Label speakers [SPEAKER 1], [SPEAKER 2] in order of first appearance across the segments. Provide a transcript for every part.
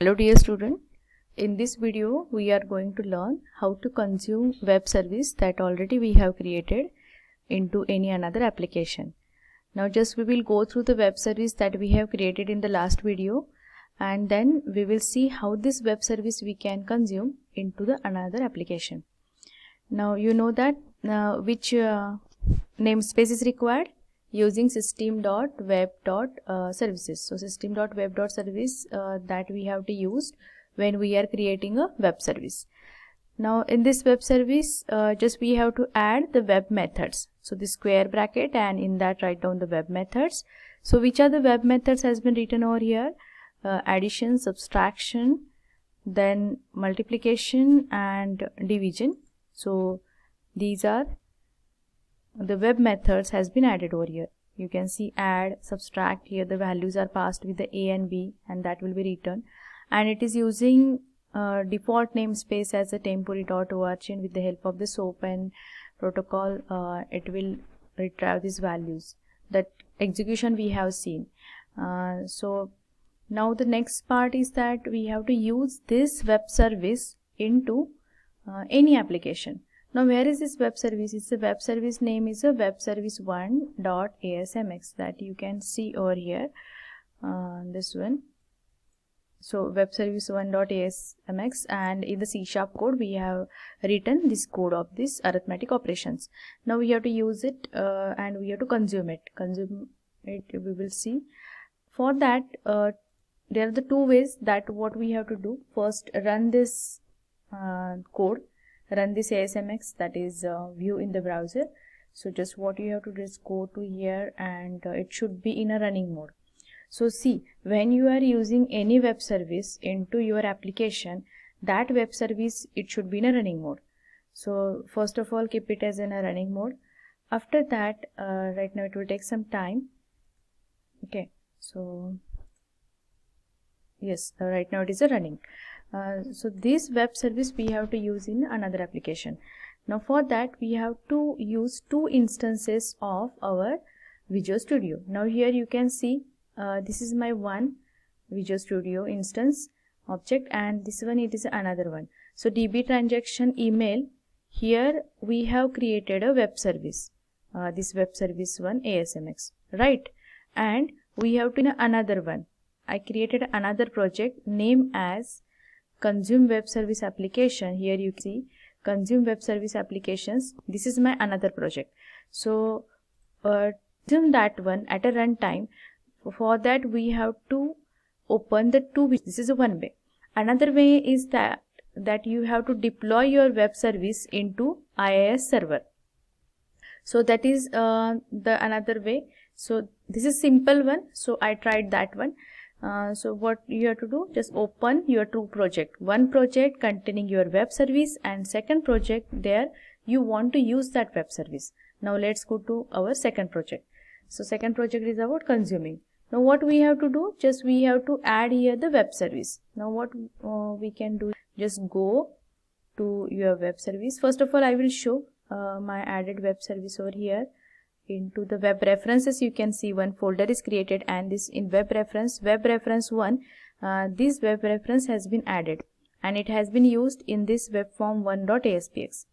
[SPEAKER 1] Hello dear student, in this video we are going to learn how to consume web service that already we have created into any another application. Now just we will go through the web service that we have created in the last video, and then we will see how this web service we can consume into the another application. Now you know that which namespace is required using system.web.services. So system.web.service that we have to use when we are creating a web service. Now in this web service just we have to add the web methods. So the square bracket, and in that write down the web methods. So which are the web methods has been written over here: addition, subtraction, then multiplication and division. So these are the web methods has been added over here. You can see add, subtract. Here the values are passed with the A and B, and that will be returned, and it is using default namespace as a temporary.org, and with the help of the SOAP and protocol it will retrieve these values. That execution we have seen. So now the next part is that we have to use this web service into any application. Now where is this web service? It's the web service name is a web service 1.asmx that you can see over here, this one. So web service 1.asmx, and in the C# code we have written this code of this arithmetic operations. Now we have to use it and we have to consume it. We will see. For that there are the two ways that what we have to do. First, run this code, run this ASMX, that is view in the browser. So just what you have to do is go to here, and it should be in a running mode. So see, when you are using any web service into your application, that web service, it should be in a running mode. So first of all, keep it as in a running mode. After that, right now it will take some time. Okay, so yes, right now it is a running. So this web service we have to use in another application. Now for that we have to use two instances of our Visual Studio. Now here you can see this is my one Visual Studio instance object, and this one it is another one. So DB transaction email, here we have created a web service, this web service one ASMX, right? And we have to another one. I created another project name as consume web service application. Here you see consume web service applications. This is my another project. So consume that one at a runtime. For that we have to open the two. This is one way. Another way is that you have to deploy your web service into IIS server. So that is the another way. So this is simple one. So I tried that one. So what you have to do, just open your two project. One project containing your web service, and second project there you want to use that web service. Now let's go to our second project. So second project is about consuming. Now what we have to do, just we have to add here the web service. Now what we can do, just go to your web service. First of all, I will show my added web service over here. Into the web references you can see one folder is created, and this in web reference 1, this web reference has been added, and it has been used in this web form 1.aspx.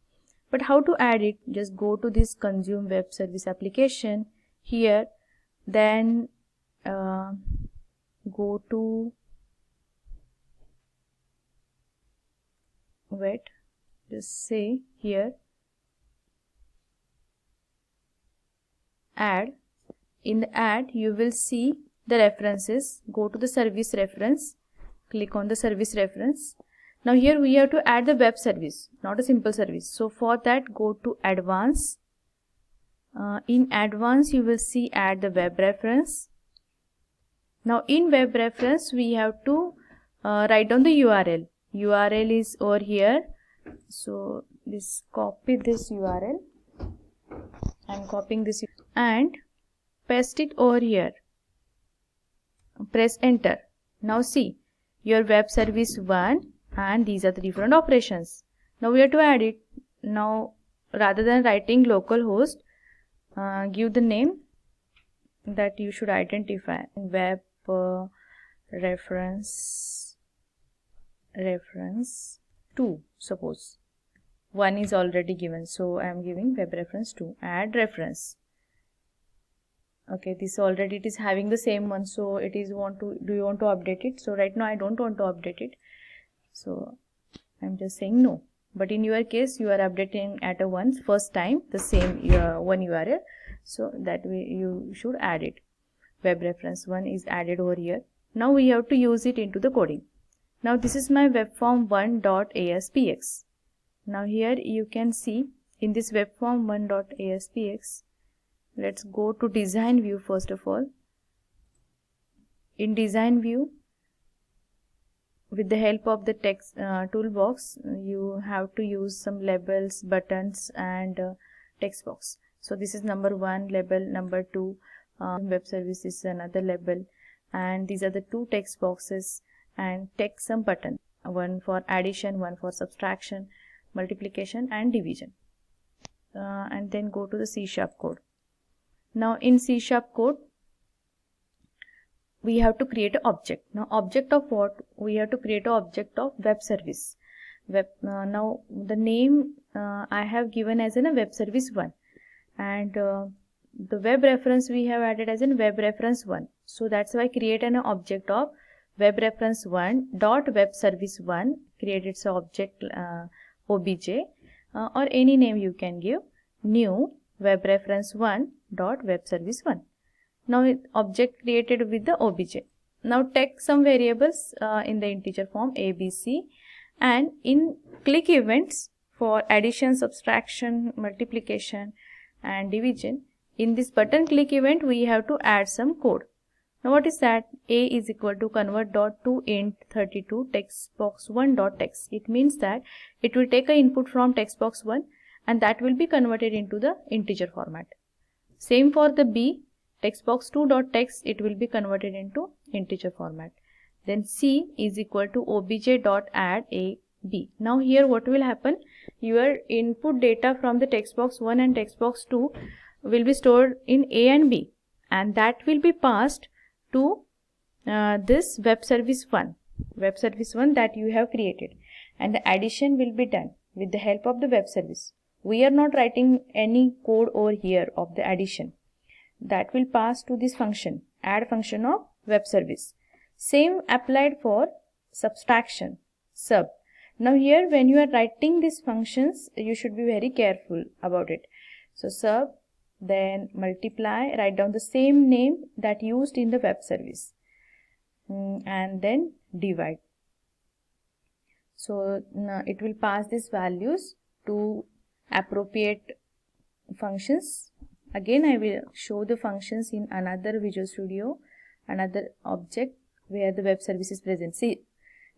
[SPEAKER 1] But how to add it? Just go to this consume web service application here, then go to just say here add. In the add you will see the references. Go to the service reference, click on the service reference. Now here we have to add the web service, not a simple service. So for that go to advanced. In advanced you will see add the web reference. Now in web reference we have to write down the URL. URL is over here. So this copy this URL. I'm copying this and paste it over here. Press enter. Now see your web service 1, and these are the different operations. Now we have to add it. Now rather than writing localhost, give the name that you should identify. Web reference reference 2. Suppose 1 is already given, so I am giving web reference 2. Add reference. Okay, this already it is having the same one, so it is do you want to update it? So right now I don't want to update it, so I'm just saying no. But in your case, you are updating at a once first time the same one URL, so that way you should add it. Web reference 1 is added over here. Now we have to use it into the coding. Now this is my webform1.aspx. Now here you can see in this webform1.aspx, let's go to design view first of all. In design view, with the help of the text toolbox, you have to use some labels, buttons and text box. So this is number 1 label, number 2 web service is another label, and these are the 2 text boxes, and text some button, one for addition, one for subtraction, multiplication and division. And then go to the C# code. Now in C# code, we have to create an object. Now object of what? We have to create an object of web service. Now the name I have given as in a web service 1, and the web reference we have added as in web reference 1. So that's why I create an object of web reference 1 dot web service 1. Create its object obj, or any name you can give. New web reference 1 dot web service 1. Now object created with the obj. Now take some variables in the integer form ABC, and in click events for addition, subtraction, multiplication and division, in this button click event we have to add some code. Now what is that? A is equal to convert dot to int 32 text box 1 dot text. It means that it will take an input from text box 1 and that will be converted into the integer format. Same for the B, text box 2 dot text, it will be converted into integer format. Then C is equal to obj dot add a b. Now here what will happen? Your input data from the text box 1 and text box 2 will be stored in A and B, and that will be passed to this web service 1 that you have created, and the addition will be done with the help of the web service. We are not writing any code over here of the addition. That will pass to this function, add function of web service. Same applied for subtraction, sub. Now here when you are writing these functions, you should be very careful about it. So sub, then multiply, write down the same name that used in the web service, and then divide. So now it will pass these values to appropriate functions. Again I will show the functions in another Visual Studio, another object where the web service is present. See,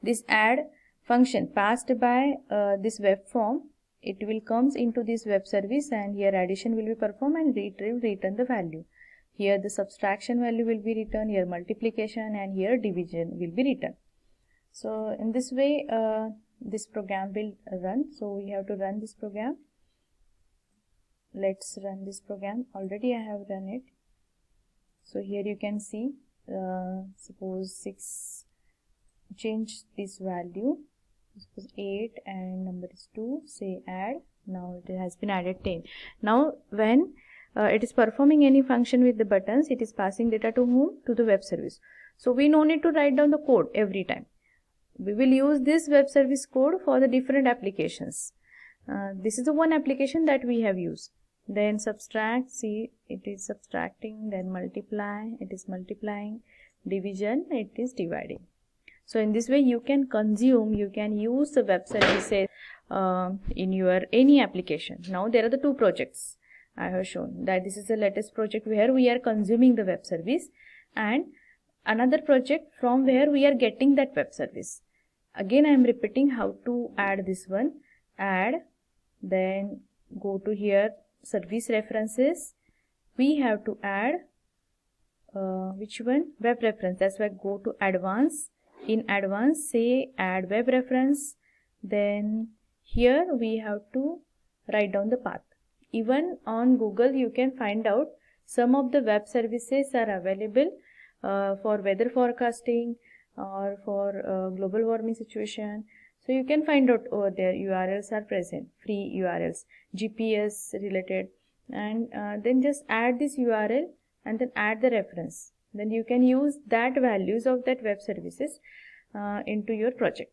[SPEAKER 1] this add function passed by this web form, it will comes into this web service, and here addition will be performed and return the value. Here the subtraction value will be returned, here multiplication, and here division will be returned. So in this way this program will run. So we have to run this program. Let's run this program. Already I have run it. So here you can see, suppose 6, change this value, suppose 8 and number is 2, say add. Now it has been added 10. Now when it is performing any function with the buttons, it is passing data to whom? To the web service. So we no need to write down the code every time. We will use this web service code for the different applications. This is the one application that we have used. Then subtract, see, it is subtracting, then multiply, it is multiplying, division, it is dividing. So in this way you can consume, you can use the web services in your any application. Now there are the 2 projects I have shown. That this is the latest project where we are consuming the web service, and another project from where we are getting that web service. Again I am repeating how to add this one. Add, then go to here service references. We have to add which one? Web reference. That's why go to advanced. In advanced, say add web reference. Then here we have to write down the path. Even on Google you can find out some of the web services are available for weather forecasting, or for global warming situation. So you can find out over there. URLs are present, free URLs, GPS related, and then just add this URL and then add the reference. Then you can use that values of that web services into your project.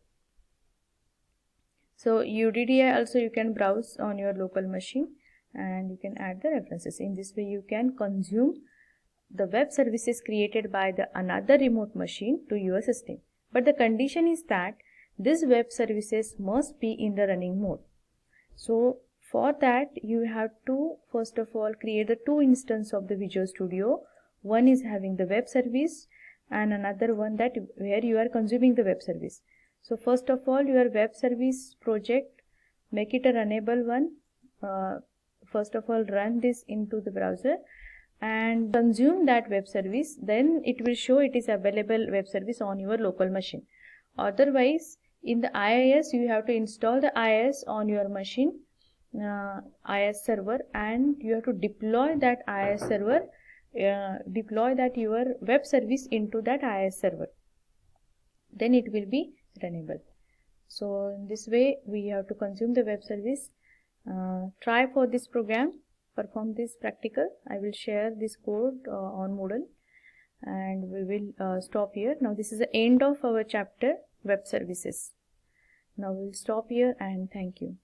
[SPEAKER 1] So UDDI also you can browse on your local machine and you can add the references. In this way you can consume the web services created by the another remote machine to your system. But the condition is that this web services must be in the running mode. So for that you have to first of all create the two instances of the Visual Studio. One is having the web service and another one that where you are consuming the web service. So first of all your web service project, make it a runnable one. First of all run this into the browser and consume that web service, then it will show it is available web service on your local machine. Otherwise in the IIS you have to install the IIS on your machine, IIS server, and you have to deploy that IIS server, deploy that your web service into that IIS server, then it will be runnable. So in this way we have to consume the web service. Try for this program, perform this practical. I will share this code on Moodle and we will stop here. Now this is the end of our chapter web services. Now we will stop here and thank you.